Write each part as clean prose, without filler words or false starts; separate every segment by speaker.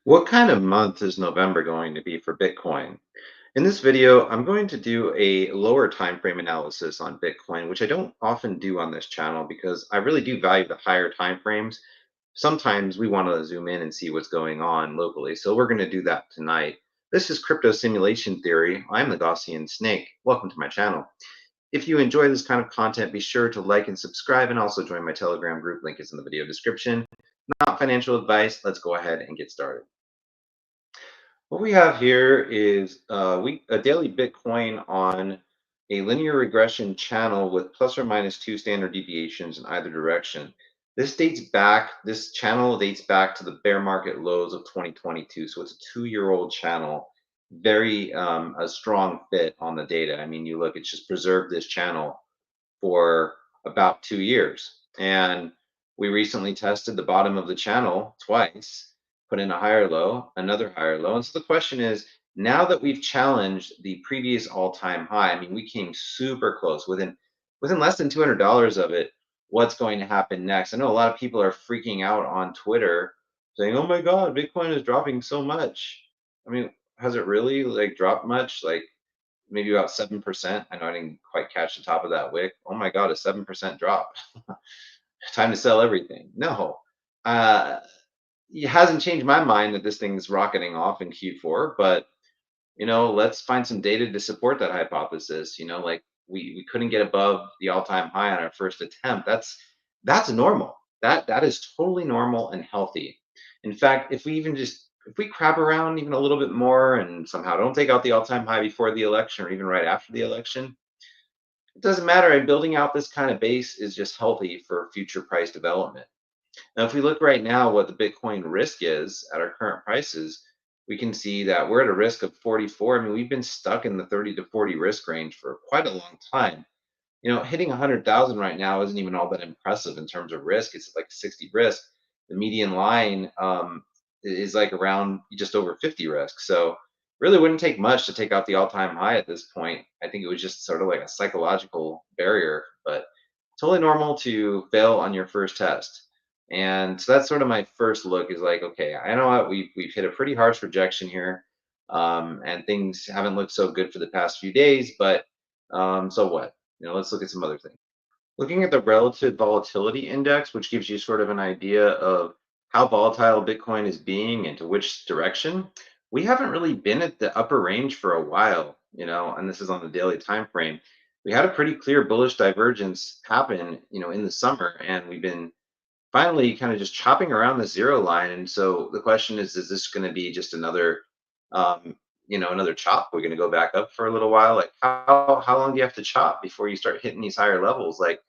Speaker 1: What kind of month is November going to be for Bitcoin? In this video, I'm going to do a lower time frame analysis on Bitcoin, which I don't often do on this channel because I really do value the higher time frames. Sometimes we want to zoom in and see what's going on locally. So we're going to do that tonight. This is crypto simulation theory. I'm the Gaussian snake. Welcome to my channel. If you enjoy this kind of content, be sure to like and subscribe and also join my Telegram group. Link is in the video description. Not financial advice. Let's go ahead and get started. What we have here is a daily Bitcoin on a linear regression channel with plus or minus two standard deviations in either direction. This channel dates back to the bear market lows of 2022. So it's a 2-year-old channel, very a strong fit on the data. I mean, you look, it's just preserved this channel for about 2 years. And we recently tested the bottom of the channel twice, put in a higher low, another higher low. And so the question is, now that we've challenged the previous all-time high, I mean, we came super close within less than $200 of it. What's going to happen next? I know a lot of people are freaking out on Twitter saying, "Oh my God, Bitcoin is dropping so much." I mean, has it really like dropped much? Like maybe about 7%. I know I didn't quite catch the top of that wick. Oh my God, a 7% drop. Time to sell everything. No, uh, it hasn't changed my mind that this thing is rocketing off in Q4, but let's find some data to support that hypothesis. Like we couldn't get above the all-time high on our first attempt. That's normal. That is totally normal and healthy. In fact, if we crap around even a little bit more and somehow don't take out the all-time high before the election or even right after the election, it doesn't matter. And building out this kind of base is just healthy for future price development. Now, if we look right now what the Bitcoin risk is at our current prices, we can see that we're at a risk of 44. I mean, we've been stuck in the 30 to 40 risk range for quite a long time. Hitting 100,000 right now isn't even all that impressive in terms of risk. It's like 60 risk. The median line is like around just over 50 risk. So really wouldn't take much to take out the all-time high at this point. I think it was just sort of like a psychological barrier, but totally normal to fail on your first test. And so that's sort of my first look is like, okay, I know what we've hit a pretty harsh rejection here, and things haven't looked so good for the past few days. But so what? Let's look at some other things. Looking at the relative volatility index, which gives you sort of an idea of how volatile Bitcoin is being and to which direction, we haven't really been at the upper range for a while, and this is on the daily time frame. We had a pretty clear bullish divergence happen, in the summer, and we've been finally kind of just chopping around the zero line. And so the question is this going to be just um, another chop? We're going to go back up for a little while. Like how long do you have to chop before you start hitting these higher levels? Like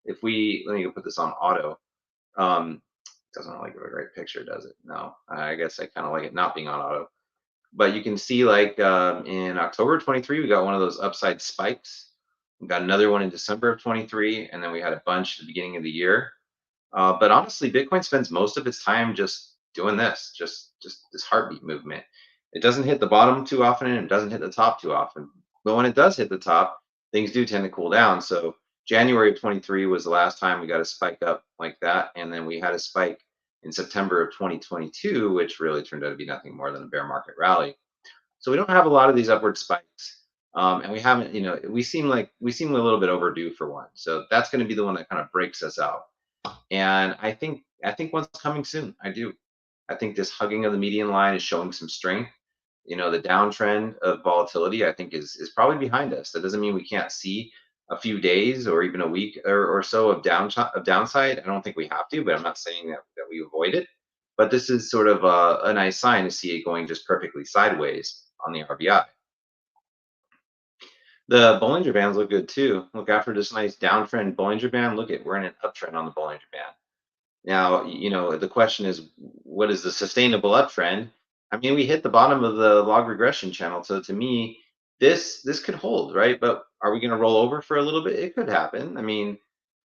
Speaker 1: if we let me go put this on auto. Doesn't really give a great picture, does it? No, I guess I kind of like it not being on auto. But you can see like in October 23, we got one of those upside spikes. We got another one in December of 23, and then we had a bunch at the beginning of the year. But honestly, Bitcoin spends most of its time just doing this, just this heartbeat movement. It doesn't hit the bottom too often, and it doesn't hit the top too often. But when it does hit the top, things do tend to cool down. So January of 23 was the last time we got a spike up like that, and then we had a spike in September of 2022, which really turned out to be nothing more than a bear market rally. So we don't have a lot of these upward spikes, and we haven't. We seem a little bit overdue for one. So that's going to be the one that kind of breaks us out. And I think one's coming soon. I do. I think this hugging of the median line is showing some strength. The downtrend of volatility, I think, is probably behind us. That doesn't mean we can't see a few days or even a week or so of downside. I don't think we have to, but I'm not saying that we avoid it. But this is sort of a nice sign to see it going just perfectly sideways on the RBI. The Bollinger Bands look good too. Look, after this nice downtrend Bollinger Band, look at we're in an uptrend on the Bollinger Band. Now, the question is, what is the sustainable uptrend? I mean, we hit the bottom of the log regression channel, so to me, this could hold, right? But are we going to roll over for a little bit? It could happen. I mean,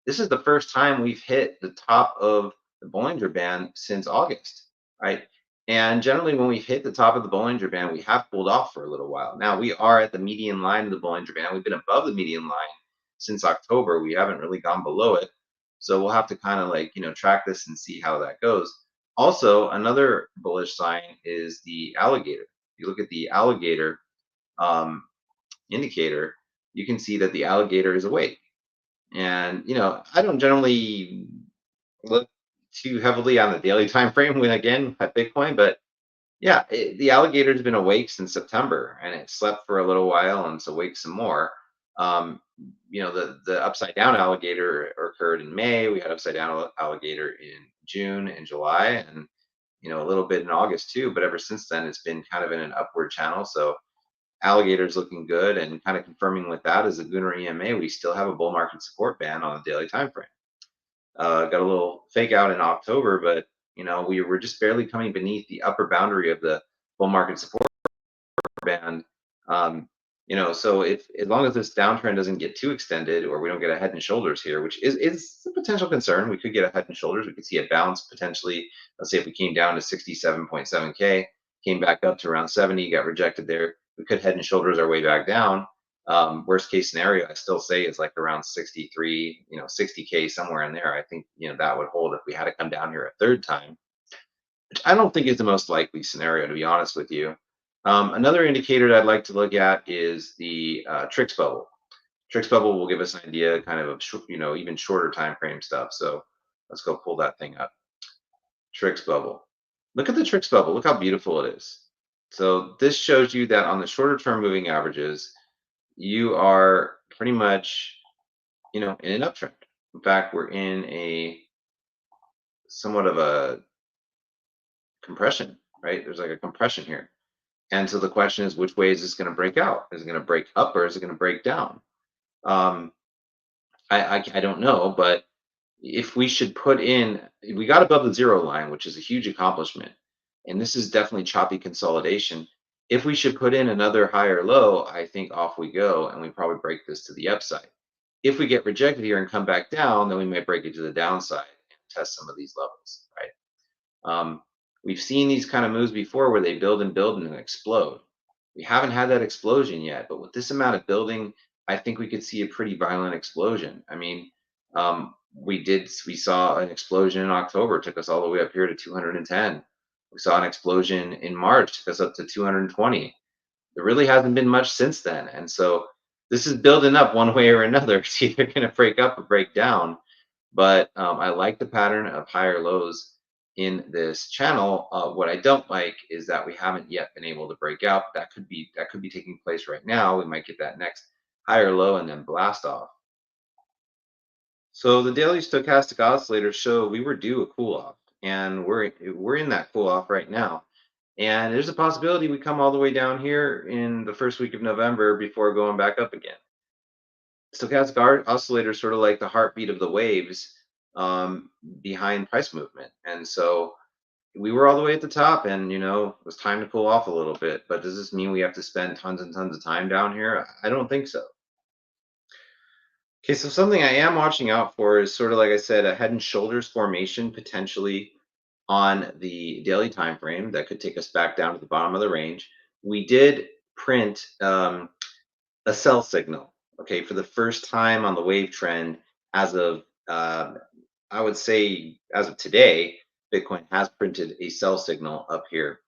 Speaker 1: this is the first time we've hit the top of the Bollinger Band since August, right? And generally, when we hit the top of the Bollinger Band, we have pulled off for a little while. Now we are at the median line of the Bollinger Band. We've been above the median line since October. We haven't really gone below it. So we'll have to kind of like, track this and see how that goes. Also, another bullish sign is the alligator. You look at the alligator um, indicator, you can see that the alligator is awake. And I don't generally look too heavily on the daily time frame when again at Bitcoin, but yeah, the alligator's been awake since September, and it slept for a little while, and it's awake some more. Um, the upside down alligator occurred in May. We had upside down alligator in June and July, and a little bit in August too. But ever since then, it's been kind of in an upward channel. So alligator's looking good, and kind of confirming with that is a Gunner EMA. We still have a bull market support band on the daily time frame. Got a little fake out in October, but we were just barely coming beneath the upper boundary of the bull market support band. Um, so if as long as this downtrend doesn't get too extended, or we don't get a head and shoulders here, which is a potential concern, we could get a head and shoulders. We could see a bounce potentially. Let's say if we came down to 67.7K, came back up to around 70, got rejected there, we could head and shoulders our way back down. Worst case scenario, I still say is like around 63, 60K, somewhere in there. I think that would hold if we had to come down here a third time, which I don't think is the most likely scenario, to be honest with you. Another indicator that I'd like to look at is the Trix bubble. Trix bubble will give us an idea, kind of even shorter time frame stuff. So let's go pull that thing up. Trix bubble. Look at the Trix bubble. Look how beautiful it is. So this shows you that on the shorter term moving averages, you are pretty much, in an uptrend. In fact, we're in a somewhat of a compression, right? There's like a compression here. And so the question is, which way is this going to break out? Is it going to break up, or is it going to break down? Um, I don't know, but if we should put in, we got above the zero line, which is a huge accomplishment, and this is definitely choppy consolidation. If we should put in another higher low, I think off we go, and we probably break this to the upside. If we get rejected here and come back down, then we may break it to the downside and test some of these levels, right? We've seen these kind of moves before where they build and build and then explode. We haven't had that explosion yet, but with this amount of building, I think we could see a pretty violent explosion. I mean, we saw an explosion in October, took us all the way up here to 210. We saw an explosion in March, took us up to 220. There really hasn't been much since then, and so this is building up one way or another. It's either going to break up or break down, but I like the pattern of higher lows in this channel. What I don't like is that we haven't yet been able to break out. That could be taking place right now. We might get that next higher low and then blast off. So the daily stochastic oscillators show we were due a cool off, and we're in that cool off right now. And there's a possibility we come all the way down here in the first week of November before going back up again. Stochastic oscillator is sort of like the heartbeat of the waves behind price movement. And so we were all the way at the top, and it was time to pull off a little bit. But does this mean we have to spend tons and tons of time down here? I don't think so. Okay, so something I am watching out for is sort of like I said, a head and shoulders formation potentially on the daily time frame that could take us back down to the bottom of the range. We did print a sell signal, okay, for the first time on the wave trend as of, I would say, as of today, Bitcoin has printed a sell signal up here,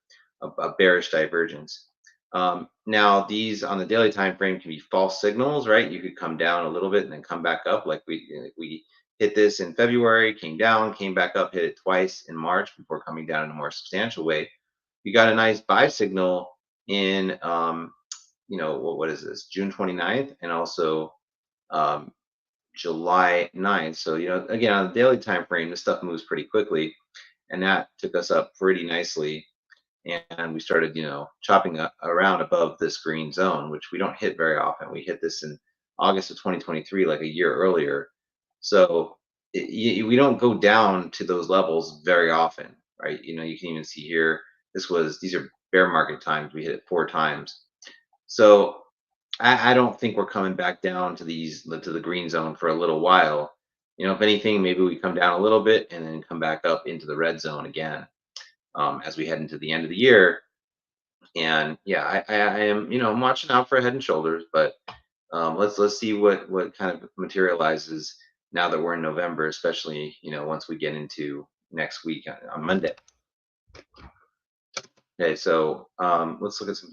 Speaker 1: a bearish divergence. Now, these on the daily time frame can be false signals, right? You could come down a little bit and then come back up, like we hit this in February, came down, came back up, hit it twice in March before coming down in a more substantial way. You got a nice buy signal in what is this, June 29th, and also um, July 9th. So again, on the daily time frame, this stuff moves pretty quickly, and that took us up pretty nicely. And we started chopping around above this green zone, which we don't hit very often. We hit this in August of 2023, like a year earlier. So we don't go down to those levels very often, right? You can even see here, these are bear market times. We hit it 4 times. So I don't think we're coming back down to the green zone for a little while. If anything, maybe we come down a little bit and then come back up into the red zone again as we head into the end of the year. And yeah, I am I'm watching out for head and shoulders, but let's see what kind of materializes now that we're in November, especially once we get into next week on Monday. Okay, so let's look at some.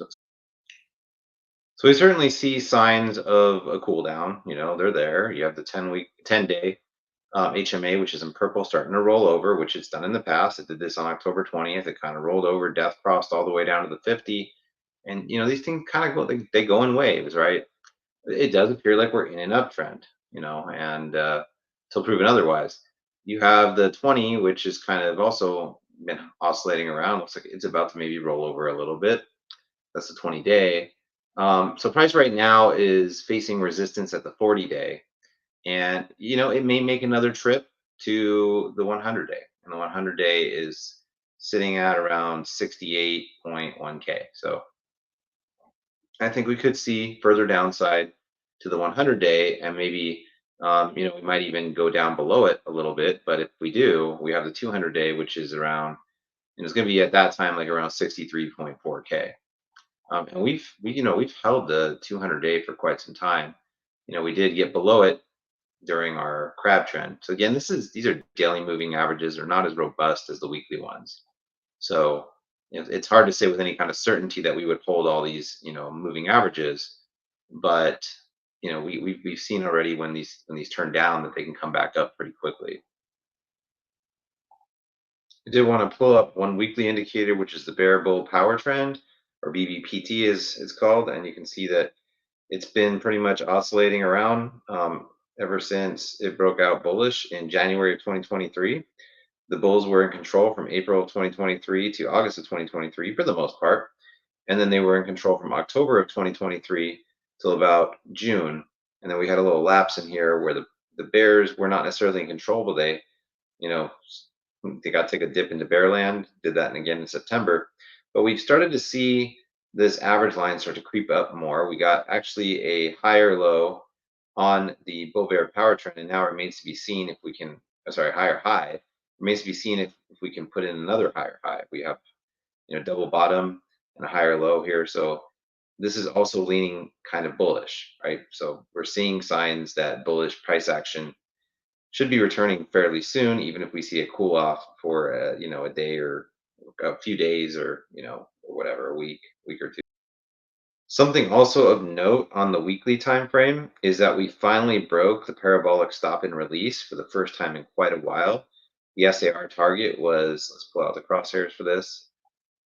Speaker 1: So we certainly see signs of a cool down. They're there. You have the 10-week, 10-day HMA, which is in purple, starting to roll over, which it's done in the past. It did this on October 20th. It kind of rolled over, death crossed all the way down to the 50. And these things kind of go, they go in waves, right? It does appear like we're in an uptrend, and till proven otherwise. You have the 20, which is kind of also been oscillating around. Looks like it's about to maybe roll over a little bit. That's the 20-day. So price right now is facing resistance at the 40-day, and it may make another trip to the 100-day, and the 100-day is sitting at around 68.1K. So I think we could see further downside to the 100-day, and maybe we might even go down below it a little bit. But if we do, we have the 200-day, which is around, and it's going to be at that time like around 63.4K. And we've held the 200-day for quite some time. We did get below it during our crab trend. So again, these are daily moving averages. They're not as robust as the weekly ones. So it's hard to say with any kind of certainty that we would hold all these moving averages, but we've seen already when these turn down that they can come back up pretty quickly. I did want to pull up one weekly indicator, which is the bear bull power trend, or BBPT is it's called, and you can see that it's been pretty much oscillating around ever since it broke out bullish in January of 2023. The bulls were in control from April of 2023 to August of 2023 for the most part, and then they were in control from October of 2023 till about June, and then we had a little lapse in here where the bears were not necessarily in control, but you know they got to take a dip into bearland, did that again in September. But we've started to see this average line start to creep up more. We got actually a higher low on the bull bear power trend, and now it remains to be seen if we can, sorry, higher high. Remains to be seen if we can put in another higher high. We have double bottom and a higher low here. So this is also leaning kind of bullish, right? So we're seeing signs that bullish price action should be returning fairly soon, even if we see a cool off for a day or a few days, or or whatever, a week or two. Something also of note on the weekly time frame is that we finally broke the parabolic stop and release for the first time in quite a while. The SAR target was, let's pull out the crosshairs for this.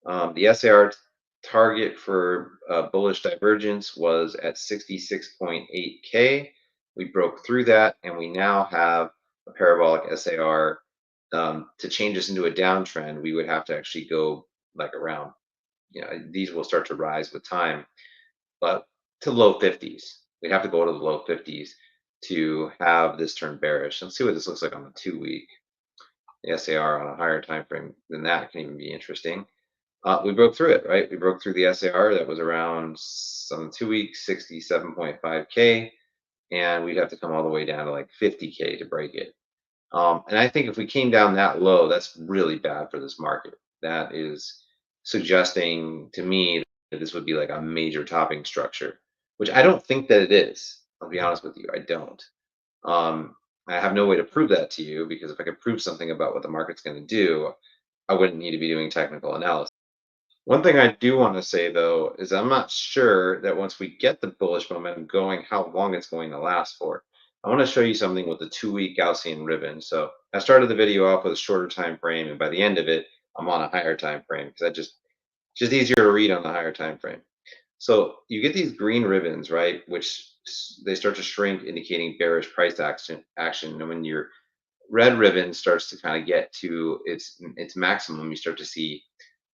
Speaker 1: The SAR target for bullish divergence was at 66.8K. We broke through that, and we now have a parabolic SAR. To change this into a downtrend, we would have to actually go like around, these will start to rise with time, but to low 50s. We'd have to go to the low 50s to have this turn bearish. Let's see what this looks like on the 2 week. The SAR on a higher time frame than that can even be interesting. We broke through it, right? We broke through the SAR that was around some 2 weeks, 67.5K, and we'd have to come all the way down to like 50K to break it. And I think if we came down that low, that's really bad for this market. That is suggesting to me that this would be like a major topping structure, which I don't think that it is. I'll be honest with you, I don't. Um, I have no way to prove that to you, because if I could prove something about what the market's going to do, I wouldn't need to be doing technical analysis. One thing I do want to say though is I'm not sure that once we get the bullish momentum going, how long it's going to last for. I want to show you something with the 2 week Gaussian ribbon. So I started the video off with a shorter time frame, and by the end of it, I'm on a higher time frame because that just easier to read on the higher time frame. So you get these green ribbons, right, which they start to shrink, indicating bearish price action. And when your red ribbon starts to kind of get to its maximum, you start to see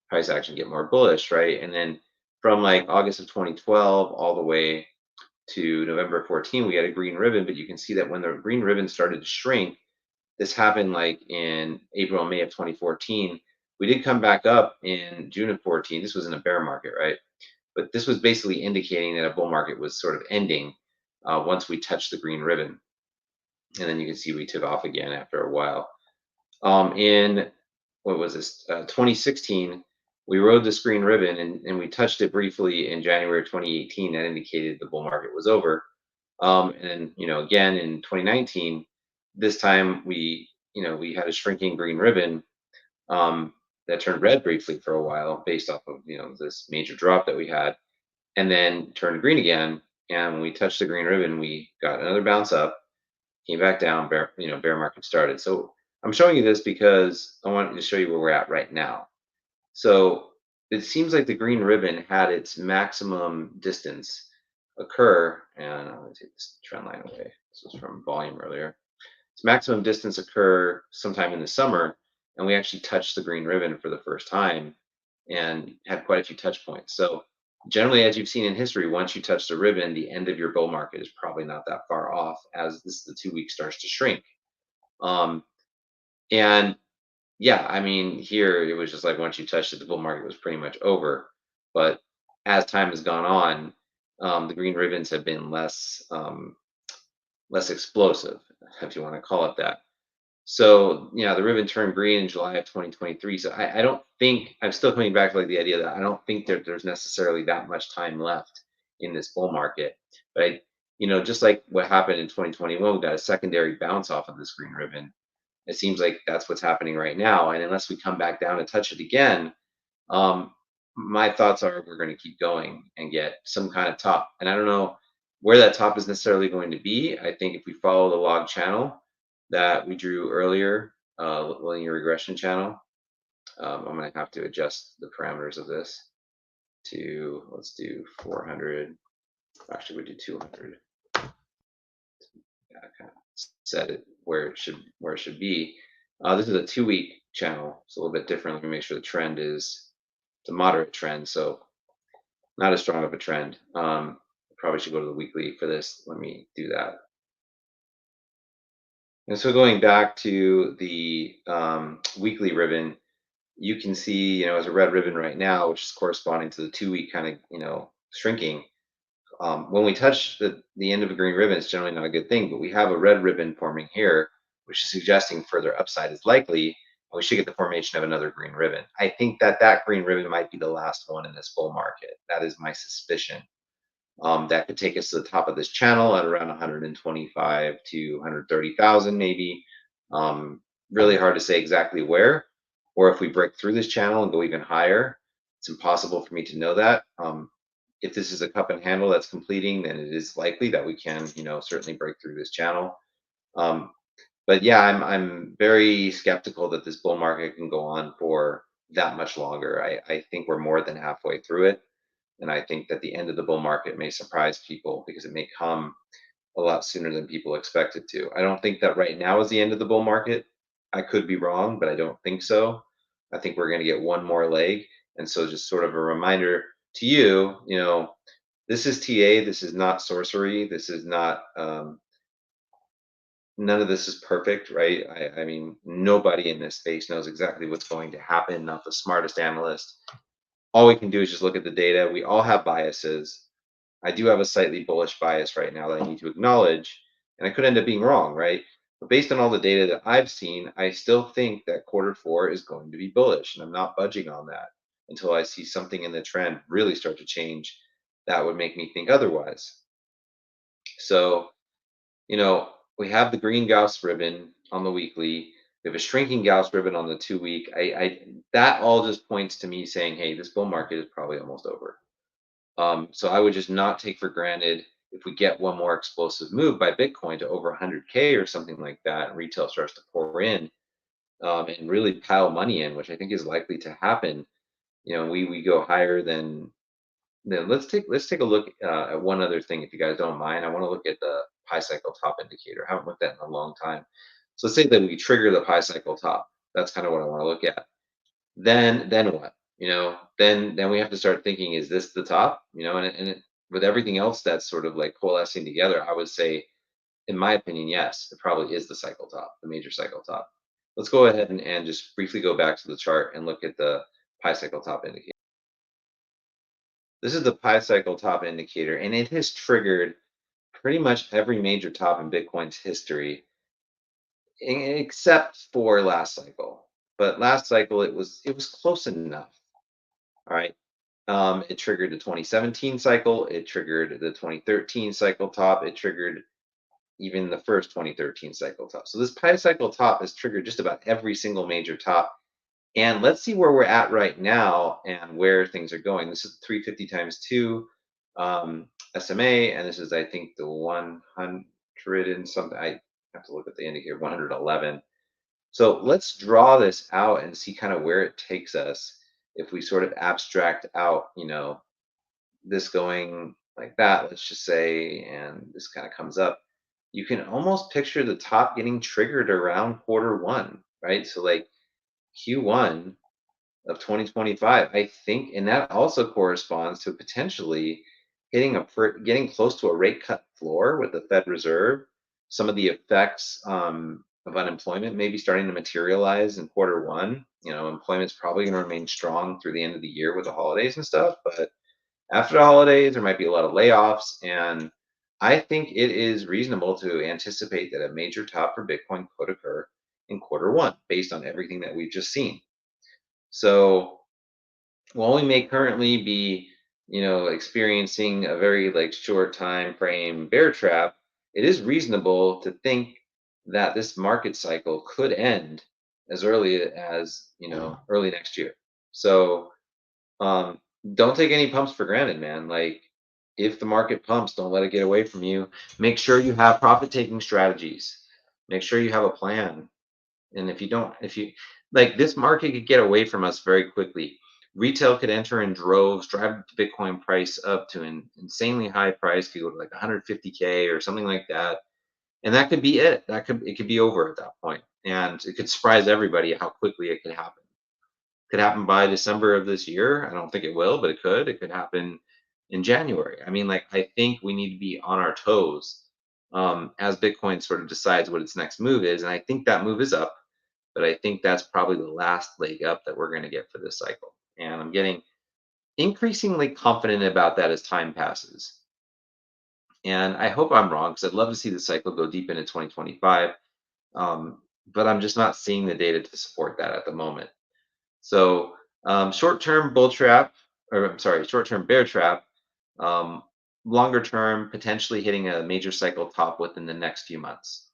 Speaker 1: price action get more bullish, right? And then from like August of 2012 all the way to November 14, we had a green ribbon, but you can see that when the green ribbon started to shrink, this happened like in April and May of 2014. We did come back up in June of 14. This was in a bear market, right? But this was basically indicating that a bull market was sort of ending once we touched the green ribbon. And then you can see we took off again after a while. In what was this 2016, we rode the green ribbon, and we touched it briefly in January of 2018. That indicated the bull market was over. And then again in 2019, this time we had a shrinking green ribbon, that turned red briefly for a while based off of this major drop that we had, and then turned green again. And when we touched the green ribbon, we got another bounce up, came back down, bear market started. So I'm showing you this because I want to show you where we're at right now. So it seems like the green ribbon had its maximum distance occur, and let me take this trend line away. This was from volume earlier. Its maximum distance occur sometime in the summer, and we actually touched the green ribbon for the first time and had quite a few touch points. So generally, as you've seen in history, once you touch the ribbon, the end of your bull market is probably not that far off as the 2 week starts to shrink. Um, and yeah, I mean, here it was just like once you touched it, the bull market was pretty much over. But as time has gone on, the green ribbons have been less explosive, if you want to call it that. So, the ribbon turned green in July of 2023. So I don't think I'm still coming back to like the idea that I don't think that there's necessarily that much time left in this bull market. But just like what happened in 2021, we got a secondary bounce off of this green ribbon. It seems like that's what's happening right now. And unless we come back down and touch it again, um, my thoughts are we're going to keep going and get some kind of top. And I don't know where that top is necessarily going to be. I think if we follow the log channel that we drew earlier, linear regression channel, I'm going to have to adjust the parameters of this to, let's do 400. Actually, we do 200. Yeah, kind of set it where it should be. This is a 2 week channel. It's a little bit different. Let me make sure the trend is a moderate trend. So not as strong of a trend. Probably should go to the weekly for this. Let me do that. And so going back to the weekly ribbon, you can see, as a red ribbon right now, which is corresponding to the 2 week kind of, shrinking. When we touch the end of a green ribbon, it's generally not a good thing, but we have a red ribbon forming here, which is suggesting further upside is likely. And we should get the formation of another green ribbon. I think that green ribbon might be the last one in this bull market. That is my suspicion. That could take us to the top of this channel at around 125 to 130,000, maybe. Really hard to say exactly where, or if we break through this channel and go even higher. It's impossible for me to know that. If this is a cup and handle that's completing, then it is likely that we can, certainly break through this channel. Um, but yeah, I'm very skeptical that this bull market can go on for that much longer. I think we're more than halfway through it. And I think that the end of the bull market may surprise people because it may come a lot sooner than people expect it to. I don't think that right now is the end of the bull market. I could be wrong, but I don't think so. I think we're going to get one more leg. And so, just sort of a reminder to you, this is TA. This is not sorcery. This is not, none of this is perfect, right? I mean, nobody in this space knows exactly what's going to happen, not the smartest analyst. All we can do is just look at the data. We all have biases. I do have a slightly bullish bias right now that I need to acknowledge, and I could end up being wrong, right? But based on all the data that I've seen, I still think that quarter 4 is going to be bullish, and I'm not budging on that until I see something in the trend really start to change that would make me think otherwise. So, we have the green Gauss ribbon on the weekly. We have a shrinking Gauss ribbon on the 2 week. That all just points to me saying, hey, this bull market is probably almost over. So I would just not take for granted if we get one more explosive move by Bitcoin to over 100K or something like that, and retail starts to pour in and really pile money in, which I think is likely to happen. We go higher than. Then let's take a look at one other thing, if you guys don't mind. I want to look at the pi cycle top indicator. I haven't looked at it in a long time. So let's say that we trigger the pi cycle top. That's kind of what I want to look at. Then what? Then we have to start thinking, is this the top? With everything else that's sort of like coalescing together, I would say, in my opinion, yes, it probably is the cycle top, the major cycle top. Let's go ahead and just briefly go back to the chart and look at the pi cycle top indicator. This is the pi cycle top indicator, and it has triggered pretty much every major top in Bitcoin's history, except for last cycle. But last cycle, it was close enough. All right. It triggered the 2017 cycle. It triggered the 2013 cycle top. It triggered even the first 2013 cycle top. So this pi cycle top has triggered just about every single major top And let's see where we're at right now and where things are going. This is 350 times 2 SMA, and this is, I think, the 100 and something. I have to look at the indicator, 111. So let's draw this out and see kind of where it takes us if we sort of abstract out, this going like that, let's just say, and this kind of comes up. You can almost picture the top getting triggered around quarter 1, right? So like Q1 of 2025, I think, and that also corresponds to potentially getting close to a rate cut floor with the Fed Reserve. Some of the effects of unemployment may be starting to materialize in quarter 1. Employment's probably going to remain strong through the end of the year with the holidays and stuff, but after the holidays, there might be a lot of layoffs, and I think it is reasonable to anticipate that a major top for Bitcoin could occur in quarter 1 based on everything that we've just seen. So while we may currently be, experiencing a very like short time frame bear trap, it is reasonable to think that this market cycle could end as early as, early next year. So um, don't take any pumps for granted, man. Like, if the market pumps, don't let it get away from you. Make sure you have profit taking strategies. Make sure you have a plan. And if you like, this market could get away from us very quickly. Retail could enter in droves, drive the Bitcoin price up to an insanely high price, could go to like 150K or something like that. And that could be it. It could be over at that point. And it could surprise everybody how quickly it could happen. Could happen by December of this year. I don't think it will, but it could. It could happen in January. I mean, like, I think we need to be on our toes as Bitcoin sort of decides what its next move is. And I think that move is up, but I think that's probably the last leg up that we're going to get for this cycle. And I'm getting increasingly confident about that as time passes. And I hope I'm wrong because I'd love to see the cycle go deep into 2025. But I'm just not seeing the data to support that at the moment. So short-term bull trap, or I'm sorry, short-term bear trap. Um, Longer term, potentially hitting a major cycle top within the next few months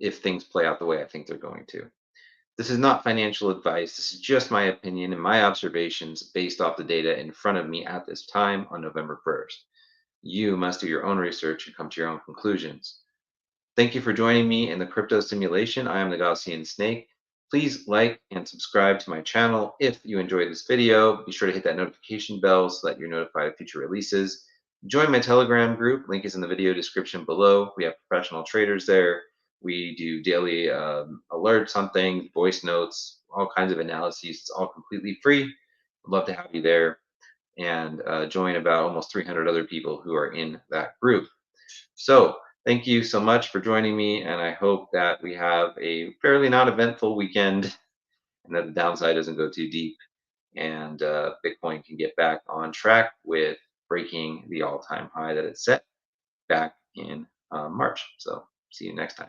Speaker 1: if things play out the way I think they're going to. This is not financial advice. This is just my opinion and my observations based off the data in front of me at this time on November 1st. You must do your own research and come to your own conclusions. Thank you for joining me in the crypto simulation. I am the Gaussian Snake. Please like and subscribe to my channel if you enjoyed this video. Be sure to hit that notification bell so that you're notified of future releases. Join my Telegram group. Link is in the video description below. We have professional traders there. We do daily alerts on things, voice notes, all kinds of analyses. It's all completely free. I'd love to have you there and join about almost 300 other people who are in that group. So thank you so much for joining me, and I hope that we have a fairly non-eventful weekend and that the downside doesn't go too deep, and Bitcoin can get back on track with breaking the all-time high that it set back in March. So see you next time.